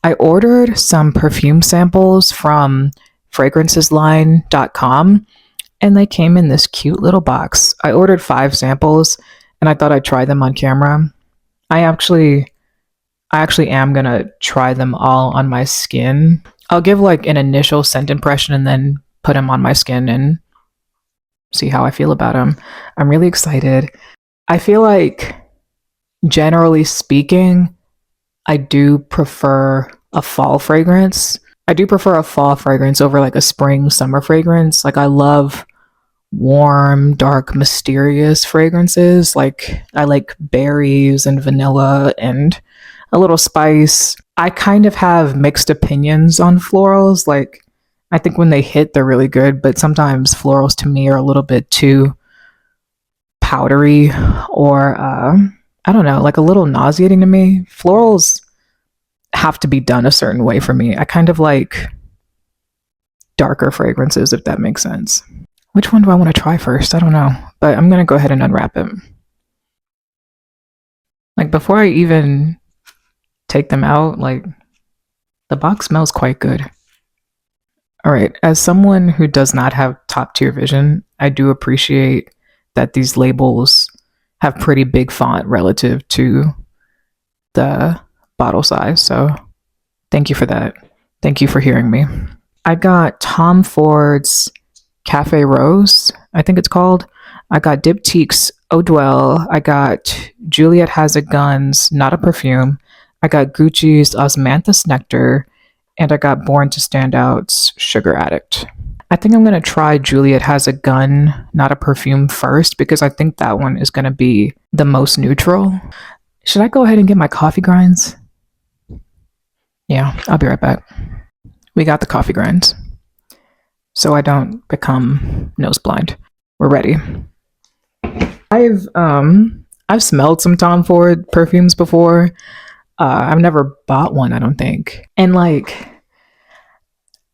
I ordered some perfume samples from fragrancesline.com and they came in this cute little box. I ordered 5 samples and I thought I'd try them on camera. I actually am gonna try them all on my skin. I'll give like an initial scent impression and then put them on my skin and see how I feel about them. I'm really excited. I feel like, generally speaking, I do prefer a fall fragrance. I do prefer a fall fragrance over like a spring, summer fragrance. Like, I love warm, dark, mysterious fragrances. Like, I like berries and vanilla and a little spice. I kind of have mixed opinions on florals. Like, I think when they hit, they're really good, but sometimes florals to me are a little bit too powdery or I don't know, like a little nauseating to me. Florals have to be done a certain way for me. I kind of like darker fragrances, if that makes sense. Which one do I want to try first? I don't know, but I'm going to go ahead and unwrap it. Like, before I even take them out, like, the box smells quite good. All right, as someone who does not have top tier vision, I do appreciate that these labels have pretty big font relative to the bottle size. So thank you for that. Thank you for hearing me. I got Tom Ford's Cafe Rose, I think it's called. I got Diptyque's Eau Dwell. I got Juliette Has Not a Perfume. I got Gucci's Osmanthus Nectar. And I got Born to Stand Out's Sugar Addict. I think I'm going to try Juliette Has Not a Perfume first, because I think that one is going to be the most neutral. Should I go ahead and get my coffee grinds? Yeah, I'll be right back. We got the coffee grinds, so I don't become nose blind. We're ready. I've smelled some Tom Ford perfumes before. I've never bought one, I don't think. And like,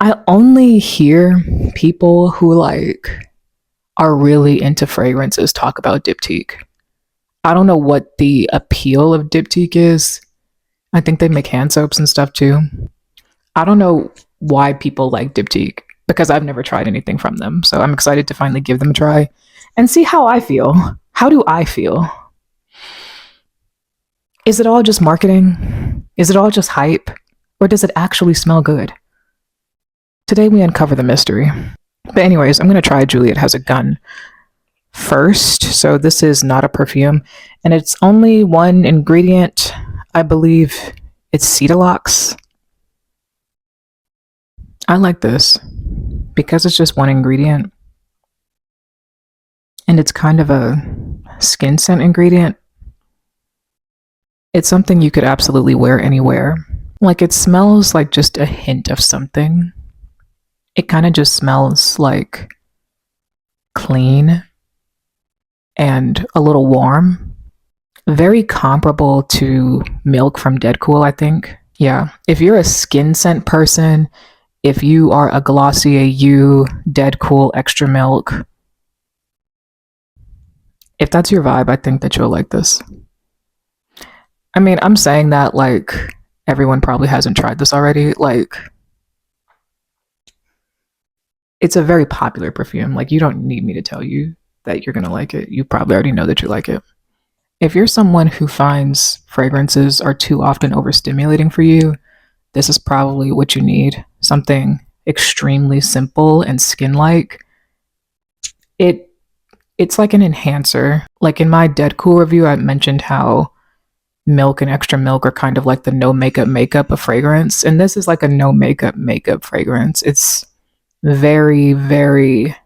I only hear people who like are really into fragrances talk about Diptyque. I don't know what the appeal of Diptyque is. I think they make hand soaps and stuff too. I don't know why people like Diptyque, because I've never tried anything from them. So I'm excited to finally give them a try and see how I feel. How do I feel? Is it all just marketing? Is it all just hype? Or does it actually smell good? Today we uncover the mystery. But anyways, I'm going to try Juliette Has first. So this is not a perfume, and it's only one ingredient. I believe it's Cedalox. I like this because it's just one ingredient. And it's kind of a skin scent ingredient. It's something you could absolutely wear anywhere. Like, it smells like just a hint of something. It kind of just smells like clean and a little warm. Very comparable to Milk from Deadcool, I think. Yeah, if you're a skin scent person, if you are a Glossier U, Deadcool, Extra Milk, if that's your vibe, I think that you'll like this. I mean, I'm saying that like everyone probably hasn't tried this already. Like, it's a very popular perfume. Like, you don't need me to tell you that you're gonna like it. You probably already know that you like it. If you're someone who finds fragrances are too often overstimulating for you, this is probably what you need. Something extremely simple and skin-like. It's like an enhancer. Like, in my Deadcool review, I mentioned how Milk and Extra Milk are kind of like the no makeup of fragrance, and this is like a no makeup fragrance. It's very, very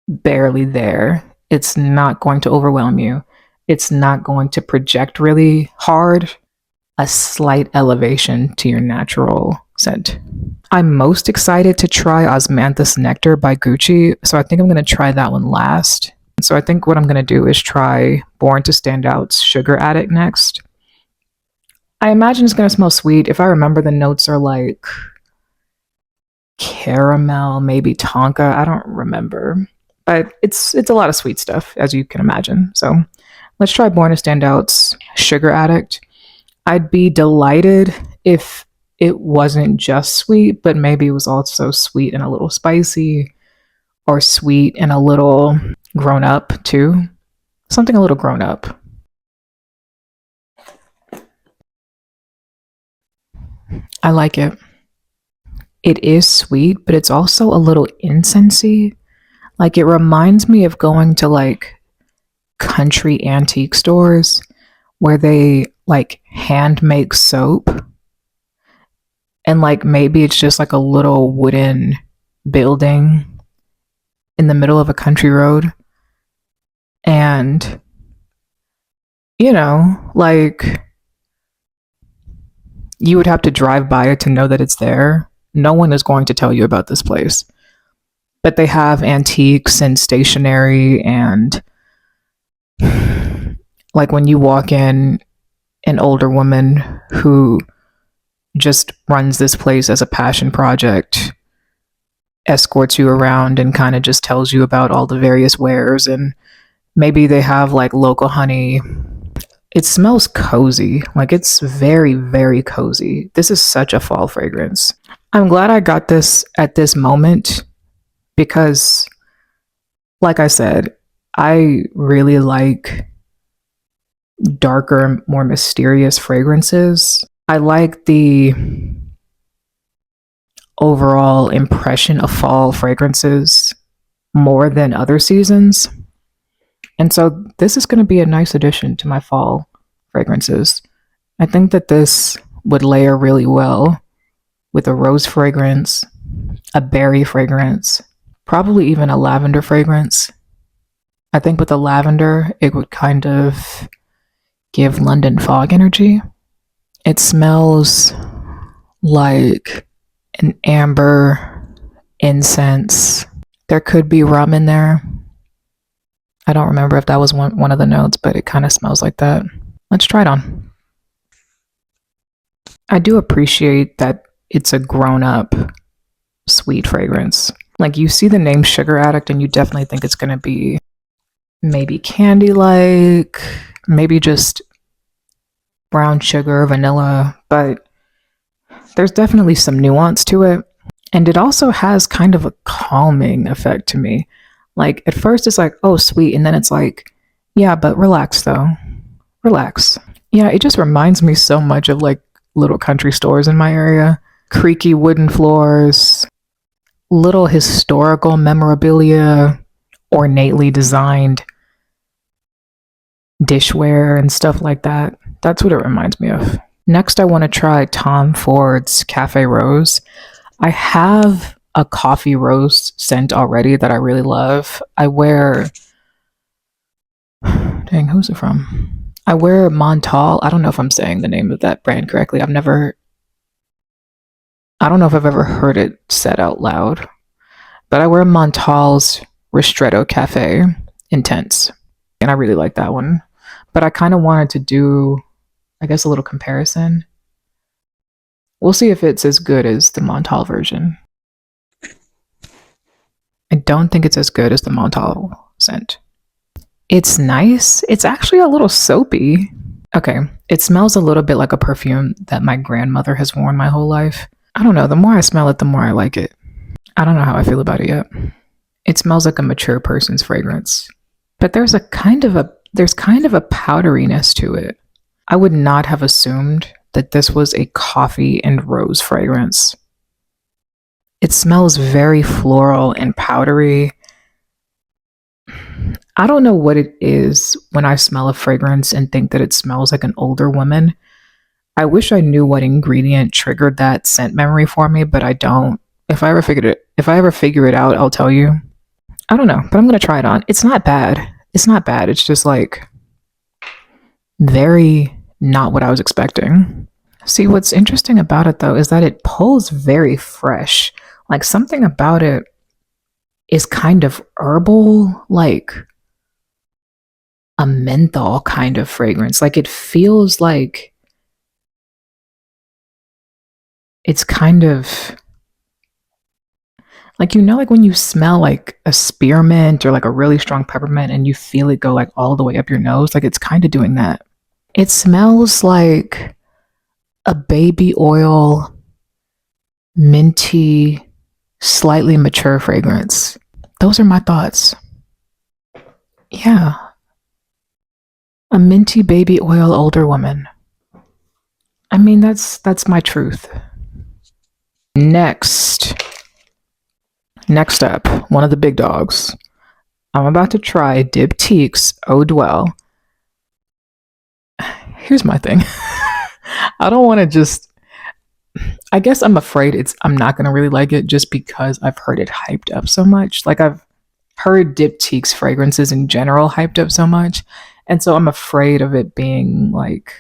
barely there. It's not going to overwhelm you. It's not going to project really hard. A slight elevation to your natural scent. I'm most excited to try Osmanthus Nectar by Gucci, so I think I'm going to try that one last. So I think what I'm going to do is try Born to Stand Out's Sugar Addict next. I imagine it's going to smell sweet. If I remember, the notes are like caramel, maybe tonka. I don't remember. But it's a lot of sweet stuff, as you can imagine. So let's try Born to Stand Out's Sugar Addict. I'd be delighted if it wasn't just sweet, but maybe it was also sweet and a little spicy, or sweet and a little grown up too. Something a little grown up. I like it. It is sweet, but it's also a little incensey. Like it reminds me of going to like country antique stores where they like hand make soap, and like maybe it's just like a little wooden building in the middle of a country road, and like you would have to drive by it to know that it's there. No one is going to tell you about this place, but they have antiques and stationery, and like when you walk in, an older woman who just runs this place as a passion project escorts you around and kind of just tells you about all the various wares, and maybe they have like local honey. It smells cozy. Like it's very, very cozy. This is such a fall fragrance. I'm glad I got this at this moment because, like I said, I really like darker, more mysterious fragrances. I like the overall impression of fall fragrances more than other seasons. And so this is going to be a nice addition to my fall fragrances. I think that this would layer really well with a rose fragrance, a berry fragrance, probably even a lavender fragrance. I think with the lavender, it would kind of give London fog energy. It smells like an amber incense. There could be rum in there. I don't remember if that was one of the notes, but it kind of smells like that. Let's try it on. I do appreciate that it's a grown-up sweet fragrance. Like you see the name Sugar Addict and you definitely think it's going to be maybe candy-like, maybe just brown sugar, vanilla, but there's definitely some nuance to it. And it also has kind of a calming effect to me. Like at first it's like, oh, sweet. And then it's like, yeah, but relax though. Relax. Yeah, it just reminds me so much of like little country stores in my area. Creaky wooden floors, little historical memorabilia, ornately designed dishware and stuff like that. That's what it reminds me of. Next, I want to try Tom Ford's Cafe Rose. I have a coffee rose scent already that I really love. I wear, dang, who's it from? I wear Montal. I don't know if I'm saying the name of that brand correctly. I don't know if I've ever heard it said out loud, but I wear Montal's Ristretto Cafe Intense, and I really like that one. But I kind of wanted to do, I guess, a little comparison. We'll see if it's as good as the Montal version. I don't think it's as good as the Montal scent. It's nice. It's actually a little soapy. Okay, it smells a little bit like a perfume that my grandmother has worn my whole life. I don't know, the more I smell it, the more I like it. I don't know how I feel about it yet. It smells like a mature person's fragrance. But there's kind of a powderiness to it. I would not have assumed that this was a coffee and rose fragrance. It smells very floral and powdery. I don't know what it is when I smell a fragrance and think that it smells like an older woman. I wish I knew what ingredient triggered that scent memory for me, but I don't. If I ever figure it out, I'll tell you. I don't know, but I'm gonna try it on. It's not bad. It's just like very not what I was expecting. See, what's interesting about it though is that it pulls very fresh. Like something about it is kind of herbal, like a menthol kind of fragrance. Like it feels like it's kind of like, like when you smell like a spearmint or like a really strong peppermint and you feel it go like all the way up your nose, like it's kind of doing that. It smells like a baby oil, minty, slightly mature fragrance. Those are my thoughts. Yeah, a minty baby oil older woman. I mean, that's my truth. Next up, one of the big dogs. I'm about to try Diptyque's Eau Dwell. Here's my thing. I don't want to just. I guess I'm afraid I'm not gonna really like it just because I've heard it hyped up so much. Like I've heard Diptyque's fragrances in general hyped up so much, and so I'm afraid of it being like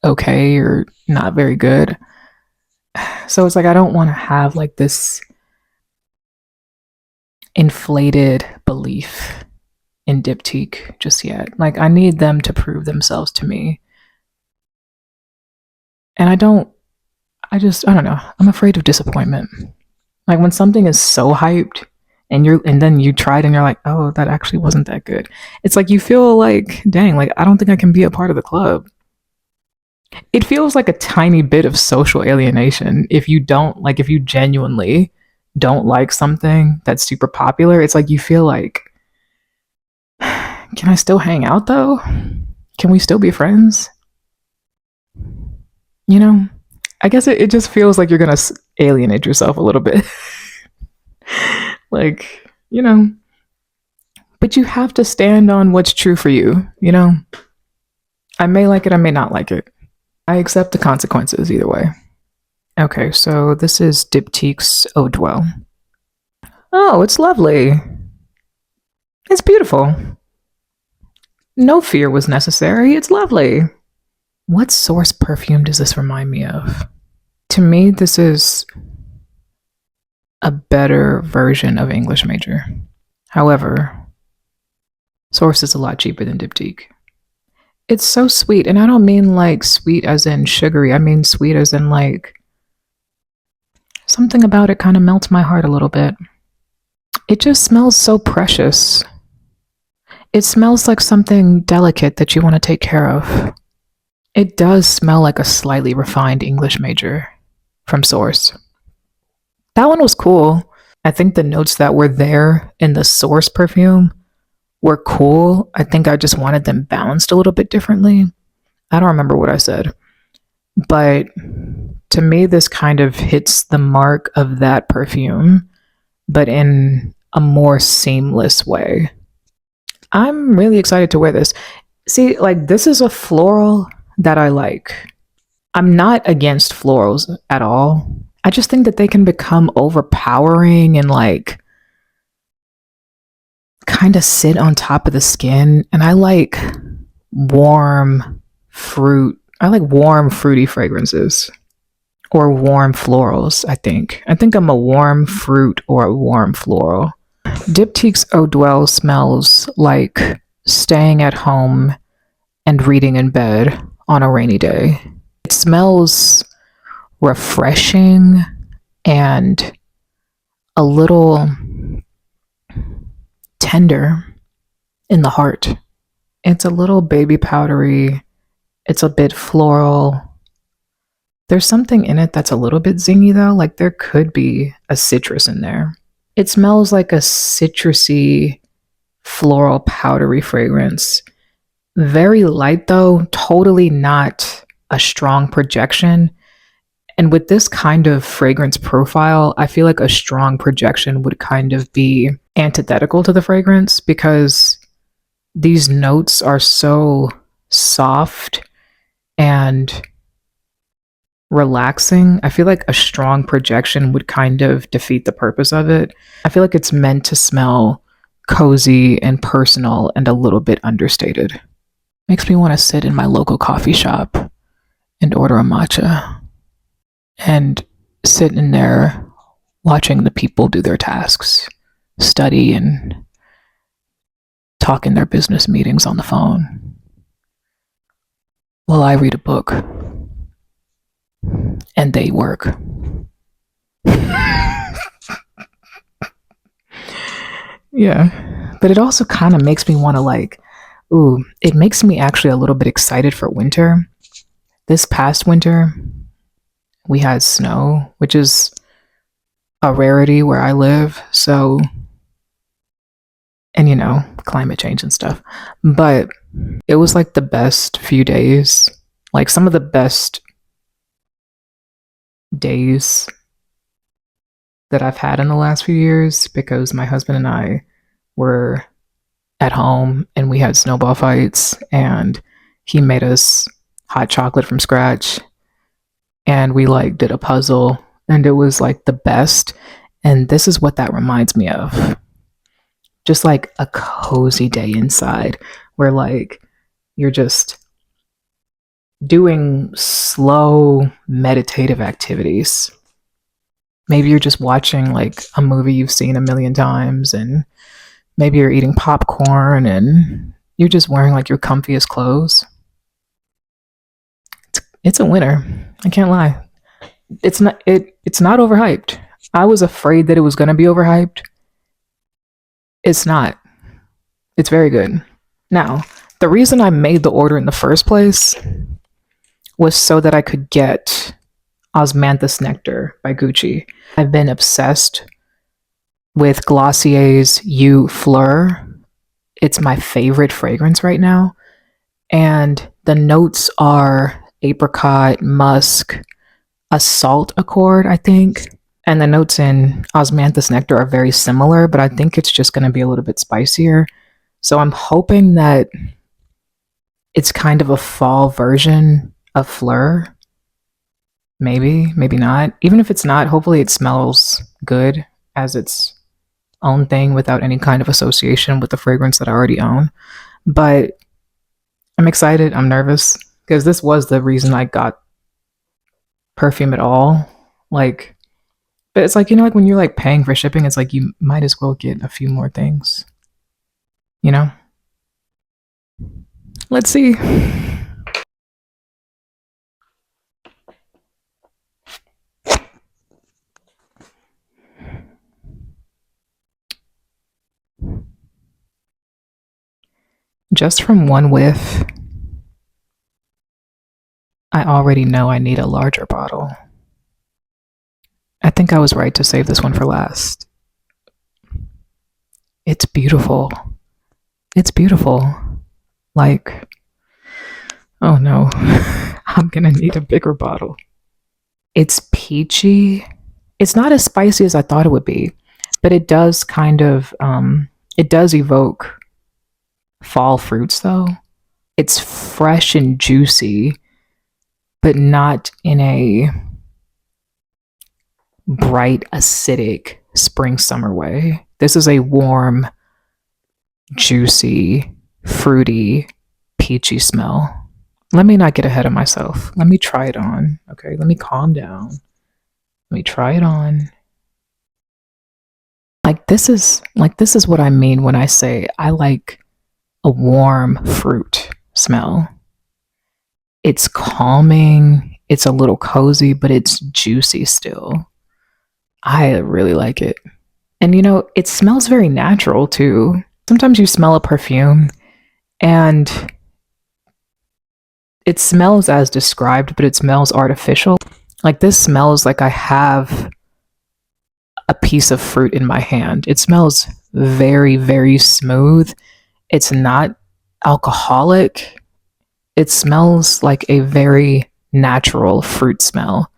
okay or not very good. So it's like I don't want to have like this inflated belief in Diptyque just yet. Like I need them to prove themselves to me. And I don't know. I'm afraid of disappointment. Like when something is so hyped and then you try it and you're like, "Oh, that actually wasn't that good." It's like you feel like, "Dang, like I don't think I can be a part of the club." It feels like a tiny bit of social alienation if you genuinely don't like something that's super popular. It's like you feel like, can I still hang out though? Can we still be friends? You know, I guess it just feels like you're gonna alienate yourself a little bit. Like, but you have to stand on what's true for you. I may like it, I may not like it. I accept the consequences either way. Okay, so this is Diptyque's Eau Dwell. Oh, it's lovely. It's beautiful. No fear was necessary. It's lovely. What source perfume does this remind me of? To me, this is a better version of English Major. However, source is a lot cheaper than Diptyque. It's so sweet, and I don't mean like sweet as in sugary. I mean sweet as in like something about it kind of melts my heart a little bit. It just smells so precious. It smells like something delicate that you want to take care of. It does smell like a slightly refined English Major from Source. That one was cool. I think the notes that were there in the Source perfume were cool. I think I just wanted them balanced a little bit differently. I don't remember what I said. But to me, this kind of hits the mark of that perfume, but in a more seamless way. I'm really excited to wear this. See, like, this is a floral that I like. I'm not against florals at all. I just think that they can become overpowering and like kind of sit on top of the skin. And I like warm fruit. I like warm fruity fragrances or warm florals, I think. I think I'm a warm fruit or a warm floral. Diptyque's Eau Dwell smells like staying at home and reading in bed on a rainy day. It smells refreshing and a little tender in the heart. It's a little baby powdery. It's a bit floral. There's something in it that's a little bit zingy though. Like there could be a citrus in there. It smells like a citrusy, floral, powdery fragrance. Very light though, totally not a strong projection. And with this kind of fragrance profile, I feel like a strong projection would kind of be antithetical to the fragrance because these notes are so soft and relaxing. I feel like a strong projection would kind of defeat the purpose of it. I feel like it's meant to smell cozy and personal and a little bit understated. Makes me want to sit in my local coffee shop and order a matcha and sit in there watching the people do their tasks, study and talk in their business meetings on the phone while I read a book and they work. Yeah, but it also kind of makes me want to it makes me actually a little bit excited for winter. This past winter, we had snow, which is a rarity where I live. So, and climate change and stuff. But it was like the best few days, like some of the best days that I've had in the last few years because my husband and I were at home and we had snowball fights and he made us hot chocolate from scratch and we like did a puzzle and it was like the best. And this is what that reminds me of. Just like a cozy day inside where like you're just doing slow meditative activities. Maybe you're just watching like a movie you've seen a million times and maybe you're eating popcorn and you're just wearing like your comfiest clothes. It's a winner. I can't lie. It's not overhyped. I was afraid that it was going to be overhyped. It's not. It's very good. Now, the reason I made the order in the first place was so that I could get Osmanthus Nectar by Gucci. I've been obsessed with Glossier's You Fleur. It's my favorite fragrance right now. And the notes are apricot, musk, a salt accord, I think. And the notes in Osmanthus Nectar are very similar, but I think it's just going to be a little bit spicier. So I'm hoping that it's kind of a fall version of Fleur. Maybe, maybe not. Even if it's not, hopefully it smells good as its own thing without any kind of association with the fragrance that I already own. But I'm excited. I'm nervous because this was the reason I got perfume at all. Like, but it's like, like when you're like paying for shipping, it's like you might as well get a few more things, you know? Let's see. Just from one whiff, I already know I need a larger bottle. I think I was right to save this one for last. It's beautiful. It's beautiful. Like, oh no, I'm gonna need a bigger bottle. It's peachy. It's not as spicy as I thought it would be, but it does kind of, it does evoke fall fruits though. It's fresh and juicy, but not in a bright, acidic spring summer way. This is a warm, juicy, fruity, peachy smell. Let me not get ahead of myself. Let me try it on. Okay, let me calm down. Let me try it on. This is what I mean when I say I like a warm fruit smell. It's calming, it's a little cozy, but it's juicy still. I really like it. And it smells very natural too. Sometimes you smell a perfume and it smells as described, but it smells artificial. Like this smells like I have a piece of fruit in my hand. It smells very, very smooth. It's not alcoholic. It smells like a very natural fruit smell.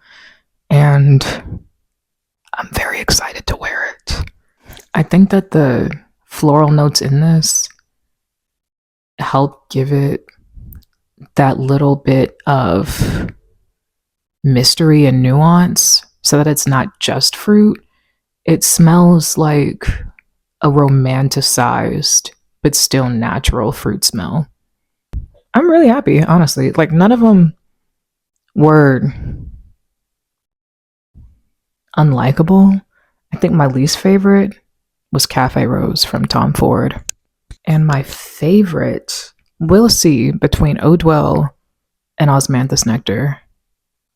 And I'm very excited to wear it. I think that the floral notes in this help give it that little bit of mystery and nuance so that it's not just fruit. It smells like a romanticized but still natural fruit smell. I'm really happy, honestly. Like none of them were unlikable. I think my least favorite was Cafe Rose from Tom Ford. And my favorite, we'll see, between Eau Dwell and Osmanthus Nectar.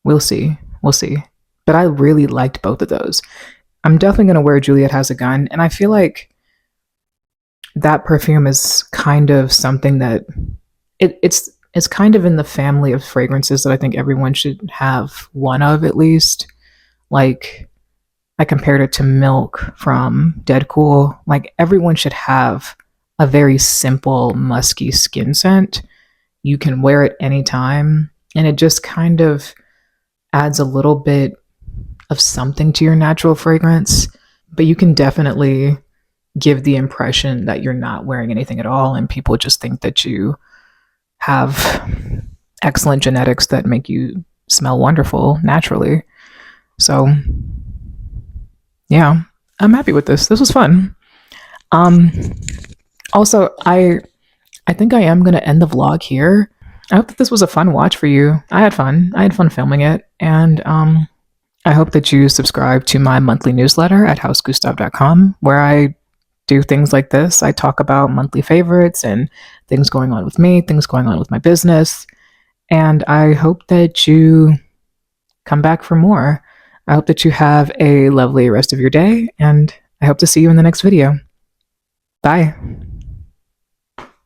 We'll see. We'll see. But I really liked both of those. I'm definitely going to wear Juliette Has a Gun. And I feel like that perfume is kind of something that it's is kind of in the family of fragrances that I think everyone should have one of at least. Like, I compared it to milk from Dead Cool. Like, everyone should have a very simple, musky skin scent. You can wear it anytime, and it just kind of adds a little bit of something to your natural fragrance. But you can definitely give the impression that you're not wearing anything at all, and people just think that you have excellent genetics that make you smell wonderful naturally. So, yeah, I'm happy with this. This was fun. Um, Also, I think I am gonna end the vlog here. I hope that this was a fun watch for you. I had fun. I had fun filming it, and I hope that you subscribe to my monthly newsletter at housegustav.com, where I do things like this. I talk about monthly favorites and things going on with me, things going on with my business, and I hope that you come back for more. I hope that you have a lovely rest of your day, and I hope to see you in the next video. Bye.